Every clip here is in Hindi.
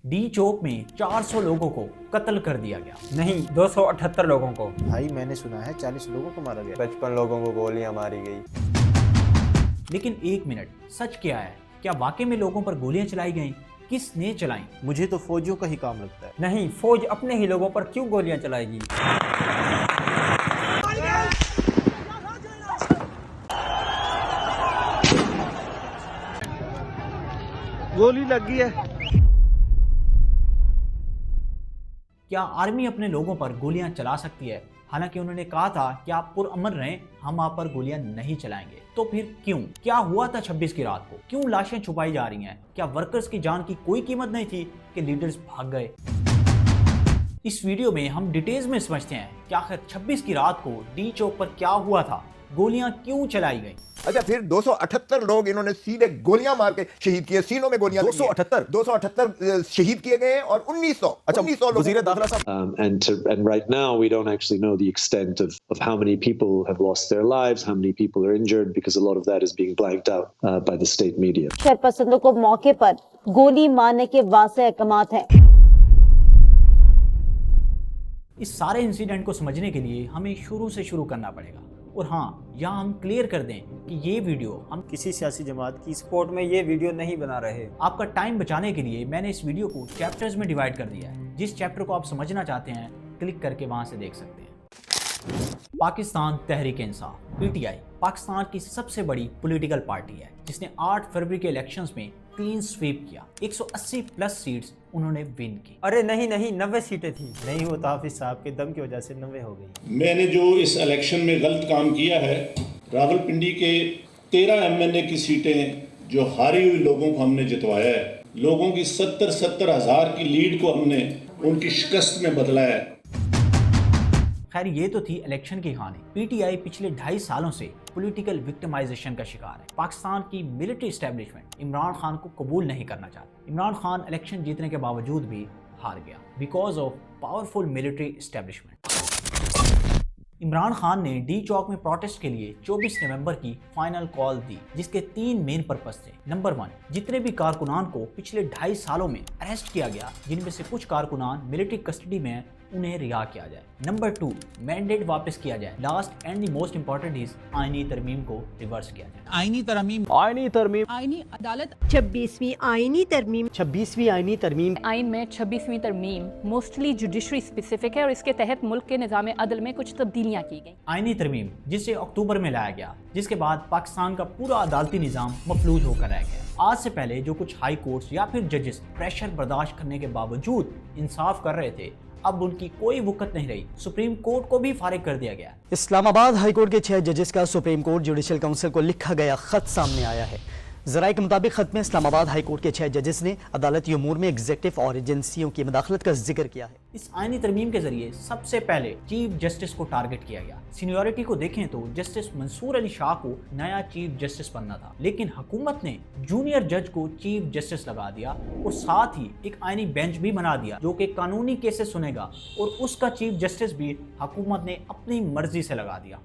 डी चौक में 400 लोगों को कत्ल कर दिया गया। नहीं, 278 लोगों को। भाई मैंने सुना है 40 लोगों को मारा गया। 55 लोगों को गोलियां मारी गई। लेकिन एक मिनट, सच क्या है? क्या वाकई में लोगों पर गोलियां चलाई गईं? किसने चलाई? मुझे तो फौजियों का ही काम लगता है। नहीं, फौज अपने ही लोगों पर क्यों गोलियां चलाएगी? गोली लगी है। क्या आर्मी अपने लोगों पर गोलियां चला सकती है? हालांकि उन्होंने कहा था कि आप पुरअमन रहें, हम आप पर गोलियां नहीं चलाएंगे। तो फिर क्यों? क्या हुआ था 26 की रात को? क्यों लाशें छुपाई जा रही हैं? क्या वर्कर्स की जान की कोई कीमत नहीं थी कि लीडर्स भाग गए? इस वीडियो में हम डिटेल्स में समझते हैं कि आखिर 26 की रात को डी चौक पर क्या हुआ था, गोलियां क्यों चलाई गई। अच्छा, फिर 278 लोग इन्होंने सीधे गोलियां मार के शहीद किए, सीनों में गोलियां 278 शहीद किए गए और 1900 वज़ीर दाखिला साहब। And right now we don't actually know the extent of how many people have lost their lives, how many people are injured, because a lot of that is being blanked out by the state media. शरपसंदों को मौके पर गोली मारने के वाज़ेह अहकामात हैं। इस सारे इंसिडेंट को समझने के लिए हमें शुरू से शुरू करना पड़ेगा। और हाँ, यहाँ हम क्लियर कर दें कि ये वीडियो हम किसी सियासी जमात की सपोर्ट में ये वीडियो नहीं बना रहे। आपका टाइम बचाने के लिए मैंने इस वीडियो को चैप्टर्स में डिवाइड कर दिया है। जिस चैप्टर को आप समझना चाहते हैं, क्लिक करके वहां से देख सकते हैं। पाकिस्तान तहरीक इंसाफ (पीटीआई) पाकिस्तान की सबसे बड़ी पॉलिटिकल पार्टी है, जिसने 8 फरवरी के इलेक्शंस में क्लीन स्वीप किया। 180 प्लस सीट्स उन्होंने विन की। अरे नहीं, 90 सीटें थी। नहीं होता, हाफिज साहब के दम की वजह से 90 हो गई। मैंने जो इस इलेक्शन में गलत काम किया है, रावलपिंडी के 13 एमएनए की सीटें जो हारी हुई लोगों को हमने जितवाया है, लोगों की 70 हज़ार की लीड को हमने उनकी शिकस्त में बदला है। खैर, ये तो थी इलेक्शन की कहानी। पीटीआई पिछले 2.5 सालों से पॉलिटिकल विक्टिमाइजेशन का शिकार है। पाकिस्तान की मिलिट्री एस्टेब्लिशमेंट इमरान खान को कबूल नहीं करना चाहती। इमरान खान इलेक्शन जीतने के बावजूद भी हार गया because of powerful military establishment. Imran Khan ने डी चौक में प्रोटेस्ट के लिए 24 नवंबर की फाइनल कॉल दी, जिसके 3 मेन पर्पस थे। नंबर 1, जितने भी कारकुनान को पिछले 2.5 सालों में अरेस्ट किया गया, जिनमें से कुछ कारकुनान मिलिट्री कस्टडी में हैं, उन्हें रिहा किया जाए। नंबर 2, मैंडेट वापस किया जाए। Last and the most important is आईनी तरमीम को रिवर्स किया जाए। आईनी तरमीम, आईनी अदालत, 26वीं आईनी तरमीम, 26वीं आईनी तरमीम। आइन में 26वीं तरमीम मोस्टली जुडिशरी स्पेसिफिक है और इसके तहत मुल्क के निज़ाम अदल में कुछ तब्दीलियाँ की गई। आईनी तरमीम जिसे अक्टूबर में लाया गया, जिसके बाद पाकिस्तान का पूरा अदालती निज़ाम मफलूज होकर रह गया। आज से पहले जो कुछ हाई कोर्ट्स या फिर जजेस प्रेशर बर्दाश्त करने के बावजूद इंसाफ कर रहे थे, अब उनकी कोई वक़्त नहीं रही। सुप्रीम कोर्ट को भी फारिग कर दिया गया। इस्लामाबाद हाई कोर्ट के 6 जजेस का सुप्रीम कोर्ट जुडिशल काउंसिल को लिखा गया खत सामने आया है। ज़राए के मुताबिक खत में इस्लामाबाद हाई कोर्ट के 6 जजेस ने अदालती उमूर में एग्जीक्यूटिव और एजेंसियों की मदाखलत का जिक्र किया है। इस आईनी तरमीम के जरिए सबसे पहले चीफ जस्टिस को टारगेट किया गया। सीनियरिटी को देखें तो जस्टिस मंसूर अली शाह को नया चीफ जस्टिस बनना था, लेकिन हुकूमत ने जूनियर जज को चीफ जस्टिस लगा दिया और साथ ही एक आईनी बेंच भी बना दिया जो कि कानूनी केसेस सुनेगा, और उसका चीफ जस्टिस भी हुकूमत ने अपनी मर्जी से लगा दिया।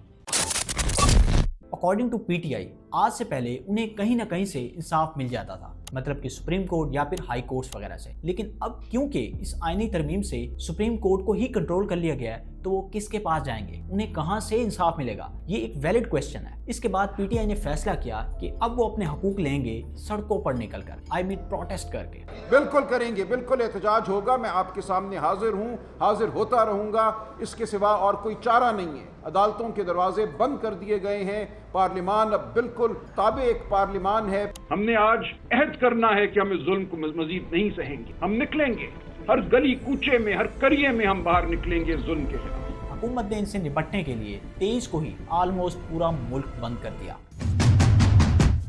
अकॉर्डिंग टू पीटीआई, आज से पहले उन्हें कहीं ना कहीं से इंसाफ मिल जाता था, मतलब कि सुप्रीम कोर्ट या फिर हाई कोर्ट्स वगैरह से। लेकिन अब क्योंकि इस आईनी तरमीम से सुप्रीम कोर्ट को ही कंट्रोल कर लिया गया है, तो वो किसके पास जाएंगे? उन्हें कहां से इंसाफ मिलेगा? ये एक वैलिड क्वेश्चन है। इसके बाद पीटीआई ने फैसला किया कि अब वो अपने हकूक लेंगे सड़कों पर निकलकर, आई मीन प्रोटेस्ट करके। बिल्कुल करेंगे, बिल्कुल एहतजाज होगा। मैं आपके सामने हाजिर हूँ, हाजिर होता रहूंगा। इसके सिवा और कोई चारा नहीं है। अदालतों के दरवाजे बंद कर दिए गए हैं। पार्लिमान अब बिल्कुल ताबे एक पार्लिमान है। हमने आज अहद करना है कि हम इस जुल्म को मजीद नहीं सहेंगे। हम निकलेंगे, हर गली कूचे में, हर करिए में हम बाहर निकलेंगे इस जुल्म के खिलाफ। हुकूमत ने इनसे निपटने के लिए 23 को ही ऑलमोस्ट पूरा मुल्क बंद कर दिया।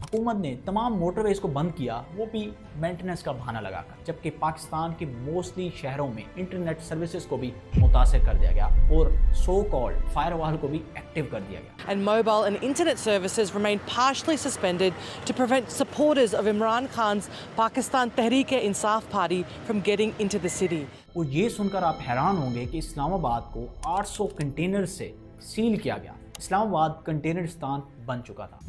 हुकूमत ने तमाम मोटरवेज को बंद किया, वो भी मेंटेनेंस का बहाना लगाकर, जबकि पाकिस्तान के मोस्टली शहरों में इंटरनेट सर्विसेज को भी मुतासर कर दिया गया और सो कॉल्ड फायरवॉल को भी एक्टिव कर दिया गया। And mobile and internet services remain partially suspended to prevent supporters of Imran Khan's Pakistan Tehreek-e-Insaf party from getting into the city. और ये सुनकर आप हैरान होंगे कि इस्लामाबाद को 800 कंटेनर से सील किया गया। इस्लामाबाद कंटेनरिस्तान बन चुका था।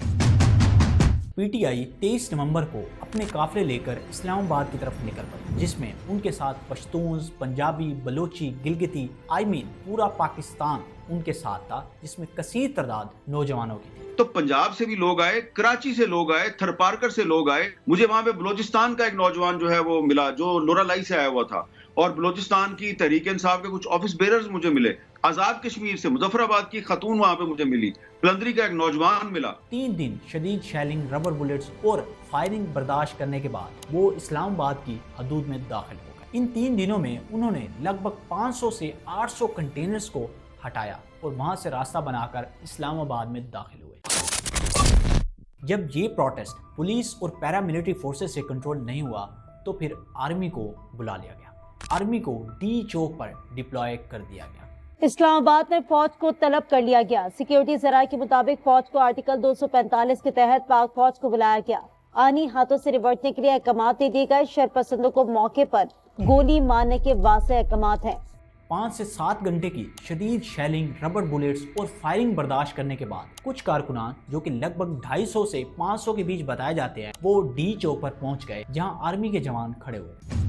पीटीआई 23 नवंबर को अपने काफिले लेकर इस्लामाबाद की तरफ निकल पड़ी, जिसमें उनके साथ पश्तून, पंजाबी, बलोची, गिलगिती, पूरा पाकिस्तान उनके साथ था, जिसमें कसीर तादाद नौजवानों की थी। तो पंजाब से भी लोग आए, कराची से लोग आए, थरपारकर से लोग आए। मुझे वहां पे बलोचिस्तान का एक नौजवान जो है वो मिला, जो लोरालाई से आया हुआ था, और बलोचिस्तान की तहरीक इंसाफ के कुछ ऑफिस बेरर्स मुझे मिले। आजाद कश्मीर से मुजफ्फराबाद की खातून वहां पे मुझे मिली, कलंदरी का एक नौजवान मिला। 3 दिन शदीद शेलिंग, रबर बुलेट्स और फायरिंग बर्दाश्त करने के बाद वो इस्लामाबाद की हदूद में दाखिल हो गए। इन 3 दिनों में उन्होंने लगभग 500 से 800 कंटेनर्स को हटाया और वहां से रास्ता बनाकर इस्लामाबाद में दाखिल हुए। जब ये प्रोटेस्ट पुलिस और पैरामिलिट्री फोर्सेस से कंट्रोल नहीं हुआ तो फिर आर्मी को बुला लिया गया। आर्मी को डी चौक पर डिप्लॉय कर दिया गया। इस्लामाबाद में फौज को तलब कर लिया गया। सिक्योरिटी जराये के मुताबिक फौज को आर्टिकल 245 के तहत पाक फौज को बुलाया गया। आनी हाथों से निपटने के लिए अहकामात दे दिए गए। शरपसंदों को मौके पर गोली मारने के वास्ते अहकामात हैं। 5 से 7 घंटे की शदीद शेलिंग, रबर बुलेट्स और फायरिंग बर्दाश्त करने के बाद कुछ कारकुनान, जो कि लगभग 250 से 500 के बीच बताए जाते हैं, वो डी चौक पर पहुंच गए, जहां आर्मी के जवान खड़े हुए।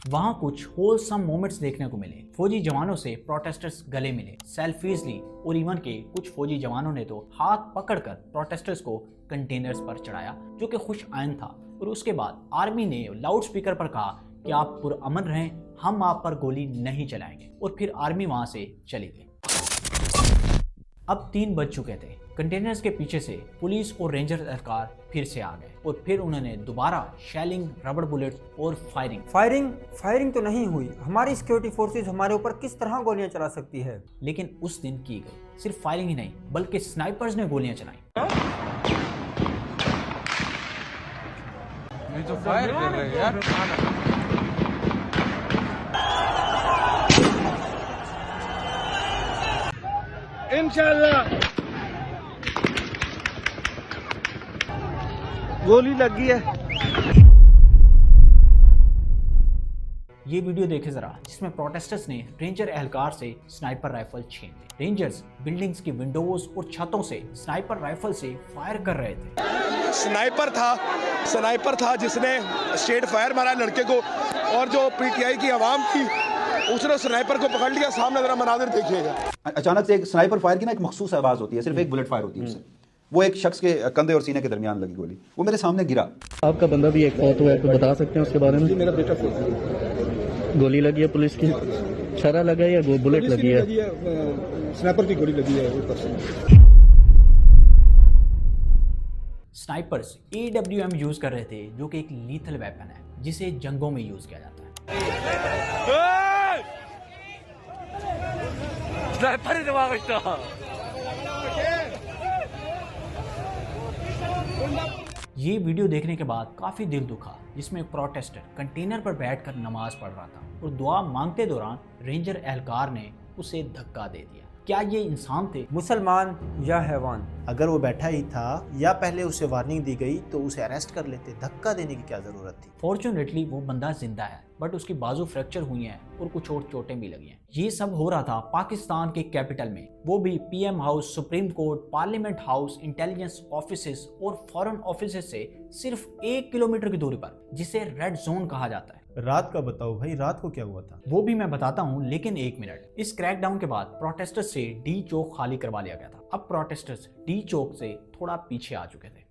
वहां कुछ होलसम मोमेंट्स देखने को मिले। फौजी जवानों से प्रोटेस्टर्स गले मिले, सेल्फीज ली और इवन के कुछ फौजी जवानों ने तो हाथ पकड़कर प्रोटेस्टर्स को कंटेनर्स पर चढ़ाया, जो कि खुश आइन था। और उसके बाद आर्मी ने लाउड स्पीकर पर कहा कि आप पुरअमन रहें, हम आप पर गोली नहीं चलाएंगे, और फिर आर्मी वहां से चली गई। अब 3 बज चुके थे। कंटेनर्स के पीछे से पुलिस और रेंजर एहलकार फिर से आ गए और फिर उन्होंने दोबारा शेलिंग, रबर बुलेट्स और फायरिंग तो नहीं हुई। हमारी सिक्योरिटी फोर्सेस हमारे ऊपर किस तरह गोलियां चला सकती है? लेकिन उस दिन की गई। सिर्फ फायरिंग ही नहीं, बल्कि स्नाइपर्स ने गोलियां चलाई। ये तो फायर कर रहे हैं यार। इंशाल्लाह गोली लगी है। ये वीडियो देखे जरा, जिसमें प्रोटेस्टर्स ने रेंजर एहलकार से स्नाइपर राइफल छीन ली। रेंजर्स बिल्डिंग्स की विंडोज और छतों से स्नाइपर राइफल से फायर कर रहे थे। स्नाइपर था जिसने स्ट्रेट फायर मारा लड़के को, और जो पीटीआई की आवाम थी उसने स्नाइपर को पकड़ लिया। सामने जरा मनाजिर देखिएगा। अचानक से एक स्नाइपर फायर की ना एक मखसूस आवाज होती है, सिर्फ एक बुलेट फायर होती है उससे। वो एक शख्स के कंधे और सीने के दरमियान लगी गोली, वो मेरे सामने गिरा। आपका बंदा भी एक फौत हुआ है, तो बता सकते हैं उसके बारे में? मेरा बेटा फौत हुआ। गोली लगी है पुलिस की? छरा लगा है या बुलेट लगी है? स्नाइपर की गोली लगी है ऊपर से। स्नाइपर्स AWM यूज कर रहे थे, जो कि एक लीथल वेपन है जिसे जंगों में यूज किया जाता है। स्नाइपर ही दिमाग था। ये वीडियो देखने के बाद काफी दिल दुखा, जिसमें एक प्रोटेस्टर कंटेनर पर बैठकर नमाज पढ़ रहा था और दुआ मांगते दौरान रेंजर एहलकार ने उसे धक्का दे दिया। क्या ये इंसान थे, मुसलमान या हैवान? अगर वो बैठा ही था या पहले उसे वार्निंग दी गई तो उसे अरेस्ट कर लेते, धक्का देने की क्या जरूरत थी? फॉर्चुनेटली वो बंदा जिंदा है, बट उसकी बाजू फ्रैक्चर हुई हैं और कुछ और चोटें भी लगी हैं। ये सब हो रहा था पाकिस्तान के कैपिटल में, वो भी PM house, supreme court, parliament house, intelligence offices और फॉरेन ऑफिसेस से सिर्फ 1 किलोमीटर की दूरी पर, जिसे रेड जोन कहा जाता है। रात का बताओ भाई, रात को क्या हुआ था? वो भी मैं बताता हूँ, लेकिन 1 मिनट। इस क्रैकडाउन के बाद प्रोटेस्टर्स से डी चौक खाली करवा लिया गया था। अब प्रोटेस्टर्स डी चौक से थोड़ा पीछे आ चुके थे।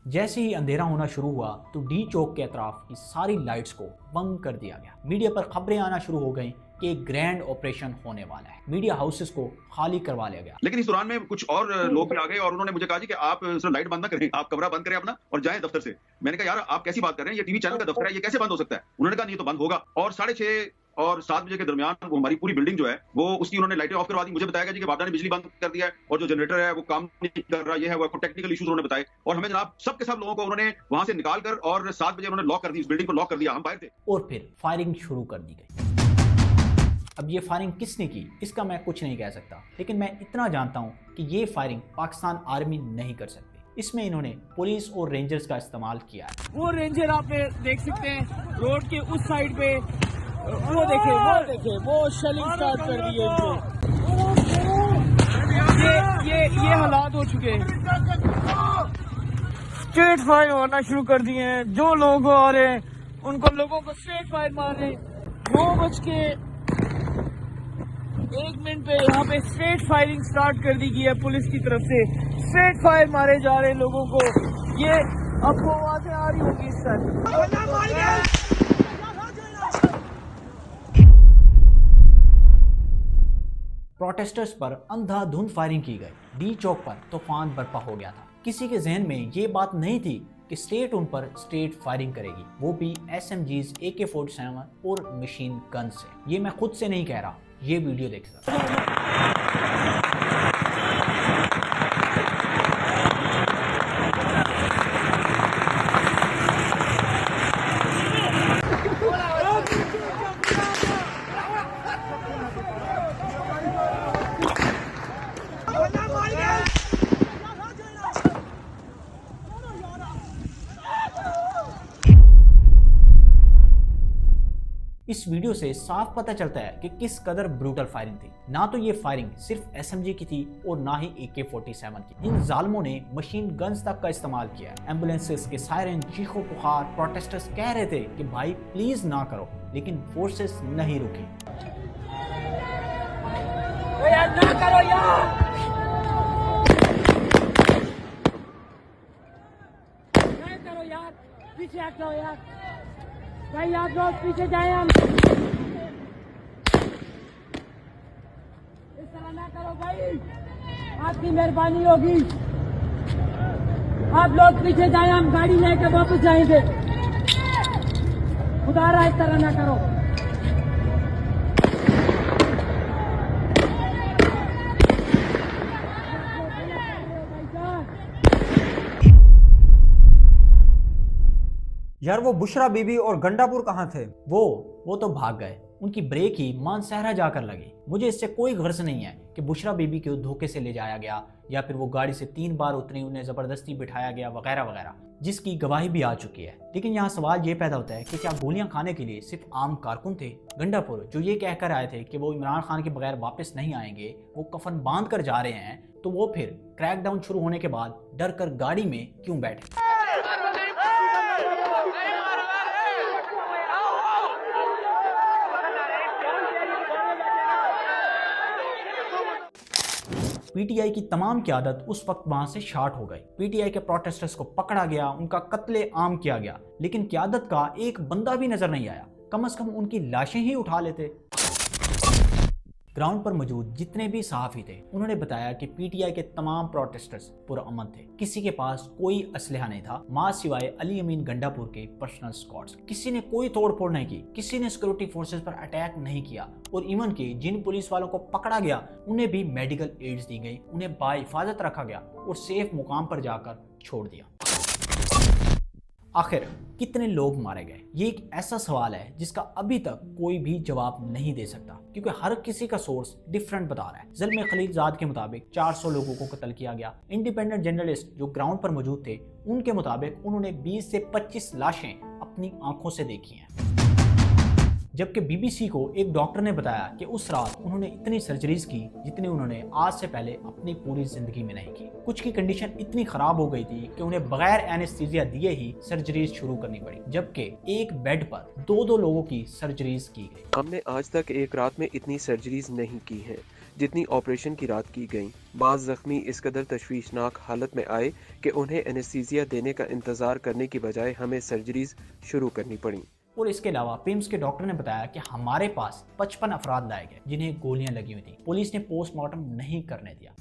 जैसे ही अंधेरा होना शुरू हुआ तो डी चौक के अतराफ की सारी लाइट्स को बंद कर दिया गया। मीडिया पर खबरें आना शुरू हो गईं कि एक ग्रैंड ऑपरेशन होने वाला है। मीडिया हाउसेस को खाली करवा लिया गया। लेकिन इस दौरान में कुछ और लोग भी आ गए और उन्होंने मुझे कहा जी कि आप सिर्फ लाइट बंद ना करें, आप कमरा बंद करें अपना और जाएं दफ्तर से। मैंने कहा यार आप कैसी बात कर रहे हैं, ये टीवी चैनल का दफ्तर है, ये कैसे बंद हो सकता है? उन्होंने कहा नहीं तो बंद होगा। और 6:30 और 7 बजे के दरमियान वो हमारी पूरी बिल्डिंग जो है वो उसकी उन्होंने लाइटें ऑफ करवा दी। मुझे बताया गया जी कि बाबा ने बिजली बंद कर दिया है और जो जनरेटर है वो काम नहीं कर रहा, ये है वो टेक्निकल इश्यूज उन्होंने बताए। और हमें जनाब सबके सब लोगों को उन्होंने वहां से निकाल कर और 7 बजे उन्होंने लॉक कर दी, इस बिल्डिंग को लॉक कर दिया। हम बाहर थे और फिर फायरिंग शुरू कर दी गई। अब ये फायरिंग किसने की, इसका मैं कुछ नहीं कह सकता, लेकिन मैं इतना जानता हूँ कि ये फायरिंग पाकिस्तान आर्मी नहीं कर सकती। इसमें इन्होंने पुलिस और रेंजर्स का इस्तेमाल किया है। वो रेंजर आप देख सकते हैं रोड के उस साइड पे, वो देखे वो शेलिंग स्टार्ट कर दी है। ये हालात हो चुके हैं। स्ट्रेट फायर मारना शुरू कर दिए हैं। जो लोग आ रहे हैं उनको लोगों को स्ट्रेट फायर मार रहे हैं। 9:01 पे यहाँ पे स्ट्रेट फायरिंग स्टार्ट कर दी गई है पुलिस की तरफ से। स्ट्रेट फायर मारे जा रहे हैं लोगों को। ये आपको आवाजें आ रही होगी इस तरह। प्रोटेस्टर्स पर अंधाधुंध फायरिंग की गई। डी चौक पर तूफान बर्पा हो गया था। किसी के जहन में ये बात नहीं थी कि स्टेट उन पर स्टेट फायरिंग करेगी, वो भी SMGs, AK-47 और मशीन गन से। ये मैं खुद से नहीं कह रहा, ये वीडियो देख सकते हैं। इस वीडियो से साफ पता चलता है कि किस कदर ब्रूटल फायरिंग थी। ना तो ये फायरिंग सिर्फ SMG की थी और ना ही AK-47 की। इन जालिमों ने मशीन गन्स तक का इस्तेमाल किया। एम्बुलेंसेस के सायरन, चीखों पुकार। प्रोटेस्टर्स कह रहे थे कि भाई प्लीज ना करो, लेकिन फोर्सेस नहीं रुकी। यार ना करो यार, ना करो यार, पीछे हटो यार भाई, आप लोग पीछे जाए। हम इस तरह ना करो भाई, आपकी मेहरबानी होगी। आप लोग पीछे जाए, हम गाड़ी लेकर वापस जाएंगे। खुदा रहा इस तरह ना करो। यार वो बुशरा बीबी और गंडापुर कहाँ थे? वो तो भाग गए। उनकी ब्रेक ही मानसहरा जाकर लगी। मुझे इससे कोई गर्ज नहीं है कि बुशरा बीबी को धोखे से ले जाया गया या फिर वो गाड़ी से 3 बार उतरी, उन्हें जबरदस्ती बिठाया गया वगैरह वगैरह, जिसकी गवाही भी आ चुकी है। लेकिन यहाँ सवाल ये पैदा होता है कि क्या गोलियां खाने के लिए सिर्फ आम कारकुन थे? गंडापुर जो ये कहकर आए थे कि वो इमरान खान के बगैर वापस नहीं आएंगे, वो कफन बांध कर जा रहे हैं, तो वो फिर क्रैकडाउन शुरू होने के बाद डर कर गाड़ी में क्यों बैठे? पीटीआई की तमाम क़यादत उस वक्त वहां से शार्ट हो गई। पीटीआई के प्रोटेस्टर्स को पकड़ा गया, उनका कत्ले आम किया गया, लेकिन क़यादत का एक बंदा भी नजर नहीं आया। कम से कम उनकी लाशें ही उठा लेते। ग्राउंड पर मौजूद जितने भी सहाफ़ी थे उन्होंने बताया कि पीटीआई के तमाम प्रोटेस्टर्स पुरअमन थे। किसी के पास कोई असलहा नहीं था, मां सिवाय अली अमीन गंडापुर के पर्सनल स्क्वाड्स। किसी ने कोई तोड़फोड़ नहीं की, किसी ने सिक्योरिटी फोर्सेस पर अटैक नहीं किया, और इवन के जिन पुलिस वालों को पकड़ा गया उन्हें भी मेडिकल एड्स दी गई, उन्हें बाहिफाजत रखा गया और सेफ मुकाम पर जाकर छोड़ दिया। आखिर कितने लोग मारे गए? ये एक ऐसा सवाल है जिसका अभी तक कोई भी जवाब नहीं दे सकता, क्योंकि हर किसी का सोर्स डिफरेंट बता रहा है। ज़ल्मे खलीलजाद के मुताबिक 400 लोगों को कत्ल किया गया। इंडिपेंडेंट जर्नलिस्ट जो ग्राउंड पर मौजूद थे उनके मुताबिक उन्होंने 20 से 25 लाशें अपनी आंखों से देखी हैं। जबकि BBC को एक डॉक्टर ने बताया कि उस रात उन्होंने इतनी सर्जरीज की जितनी उन्होंने आज से पहले अपनी पूरी जिंदगी में नहीं की। कुछ की कंडीशन इतनी खराब हो गई थी कि उन्हें बगैर एनेस्थीसिया दिए ही सर्जरीज शुरू करनी पड़ी, जबकि एक बेड पर 2-2 लोगों की सर्जरीज की गई। हमने आज तक एक रात में इतनी सर्जरीज नहीं की हैं जितनी ऑपरेशन की रात की गई। बाज़ जख्मी इस कदर तशवीशनाक हालत में आए कि उन्हें एनेस्थीसिया देने का इंतजार करने की बजाय हमें सर्जरीज शुरू करनी पड़ी। और इसके अलावा पिम्स के डॉक्टर ने बताया कि हमारे पास 55 अफराद लाए गए जिन्हें गोलियां लगी हुई थी। पुलिस ने पोस्टमार्टम नहीं करने दिया।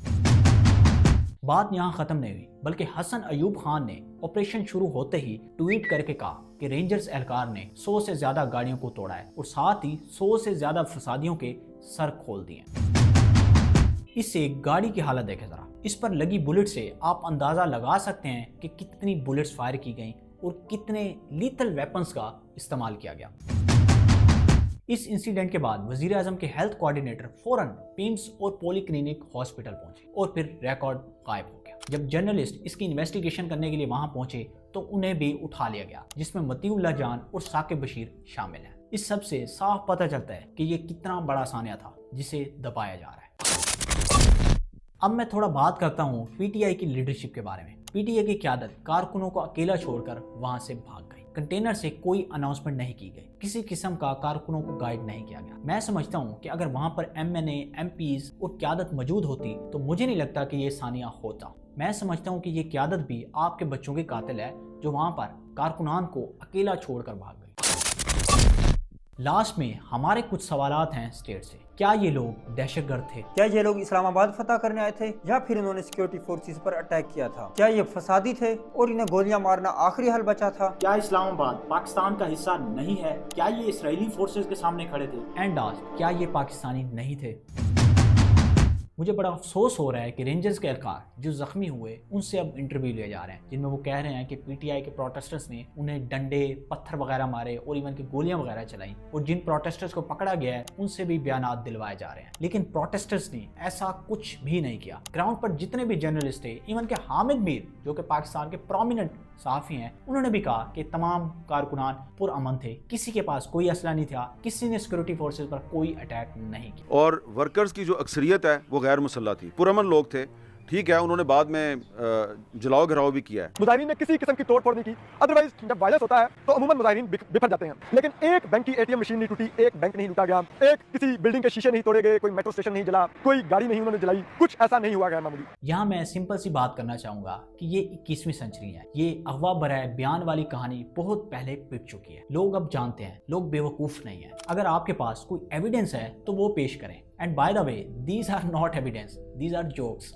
बात यहाँ खत्म नहीं हुई, बल्कि हसन अयूब खान ने ऑपरेशन शुरू होते ही ट्वीट करके कहा कि रेंजर्स एहलकार ने 100 से ज्यादा गाड़ियों को तोड़ा है और साथ ही 100 से ज्यादा फसादियों के सर खोल दिए। इससे गाड़ी की हालत देखें जरा। इस पर लगी बुलेट से आप अंदाजा लगा सकते हैं कि कितनी बुलेट्स फायर की गई और कितने लीथल वेपन्स का इस्तेमाल किया गया। इस इंसिडेंट के बाद वजीर आजम के हेल्थ कोऑर्डिनेटर फौरन पिम्स और पॉलीक्लिनिक हॉस्पिटल पहुंचे और फिर रिकॉर्ड गायब हो गया। जब जर्नलिस्ट इसकी इन्वेस्टिगेशन करने के लिए वहां पहुंचे तो उन्हें भी उठा लिया गया, जिसमें मतीउल्लाह जान और साकिब बशीर शामिल हैं। इस सब से साफ पता चलता है कि ये कितना बड़ा सानिया था जिसे दबाया जा रहा है। अब मैं थोड़ा बात करता हूँ पीटीआई की लीडरशिप के बारे में। पीटीआई की क़यादत कारकुनों को अकेला छोड़कर वहां से भाग गई। कंटेनर से कोई अनाउंसमेंट नहीं की गई, किसी किस्म का कारकुनों को गाइड नहीं किया गया। मैं समझता हूँ कि अगर वहां पर MNA, MPs और क़यादत मौजूद होती तो मुझे नहीं लगता कि ये सानिया होता। मैं समझता हूँ कि ये क़यादत भी आपके बच्चों के कातिल है जो वहां पर कारकुनान को अकेला छोड़कर भाग गई। लास्ट में हमारे कुछ सवालात हैं स्टेट से। क्या ये लोग दहशतगर्द थे? क्या ये लोग इस्लामाबाद फतह करने आए थे या फिर इन्होंने सिक्योरिटी फोर्सेस पर अटैक किया था? क्या ये फसादी थे और इन्हें गोलियां मारना आखिरी हल बचा था? क्या इस्लामाबाद पाकिस्तान का हिस्सा नहीं है? क्या ये इसराइली फोर्सेस के सामने खड़े थे? एंड लास्ट, क्या ये पाकिस्तानी नहीं थे? मुझे बड़ा अफसोस हो रहा है कि रेंजर्स के एहलकार जो जख्मी हुए उनसे अब इंटरव्यू लिए जा रहे हैं, जिनमें वो कह रहे हैं कि पीटीआई के प्रोटेस्टर्स ने उन्हें डंडे, पत्थर वगैरह मारे और इवन की गोलियां वगैरह चलाई, और जिन प्रोटेस्टर्स को पकड़ा गया है उनसे भी बयानात दिलवाए जा रहे हैं। लेकिन प्रोटेस्टर्स ने ऐसा कुछ भी नहीं किया। ग्राउंड पर जितने भी जर्नलिस्ट थे, इवन के हामिद मीर जो कि पाकिस्तान के प्रोमिनेंट सहाफ़ी हैं, उन्होंने भी कहा कि तमाम कारकुनान पुरअमन थे, किसी के पास कोई असला नहीं था, किसी ने सिक्योरिटी फोर्सेस पर कोई अटैक नहीं किया। और वर्कर्स की जो अक्सरियत है वो गैर मुसल्लह थी, पुरअमन लोग थे। ठीक है, उन्होंने बाद में जलाओ घिराव भी किया है। मुजाहिरीन ने किसी किस्म की तोड़ फोड़ नहीं की। अदरवाइज जब वायलेंस होता है तो अमूमन मुजाहिरीन बिफर जाते हैं, लेकिन एक बैंक की ATM मशीन नहीं टूटी, एक बैंक नहीं लूटा गया, एक किसी बिल्डिंग के शीशे नहीं तोड़े गए, कोई मेट्रो स्टेशन नहीं जला, कोई गाड़ी नहीं उन्होंने जलाई, कुछ ऐसा नहीं हुआ गया मामूली। यहाँ मैं सिंपल सी बात करना चाहूंगा कि ये 21वीं सेंचुरी है। ये अगवा बराए बयान वाली कहानी बहुत पहले पिट चुकी है। लोग अब जानते हैं, लोग बेवकूफ नहीं है। अगर आपके पास कोई एविडेंस है तो वो पेश करें। And by the way, these are not evidence, these are jokes.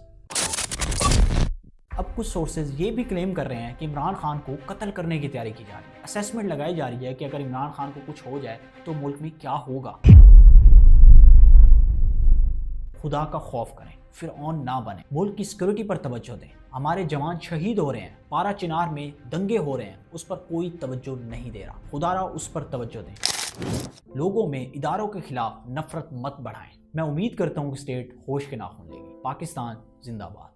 अब कुछ सोर्सेज ये भी क्लेम कर रहे हैं कि इमरान खान को कत्ल करने की तैयारी की जा रही है। असेसमेंट लगाई जा रही है कि अगर इमरान खान को कुछ हो जाए तो मुल्क में क्या होगा। खुदा का खौफ करें, फिरऔन ना बने, मुल्क की सिक्योरिटी पर तवज्जो दें। हमारे जवान शहीद हो रहे हैं, पारा चिनार में दंगे हो रहे हैं, उस पर कोई तवज्जो नहीं दे रहा। खुदारा उस पर तवज्जो दें। लोगों में इदारों के खिलाफ नफरत मत बढ़ाएं। मैं उम्मीद करता हूँ कि स्टेट होश के नाखून लेगी। पाकिस्तान जिंदाबाद।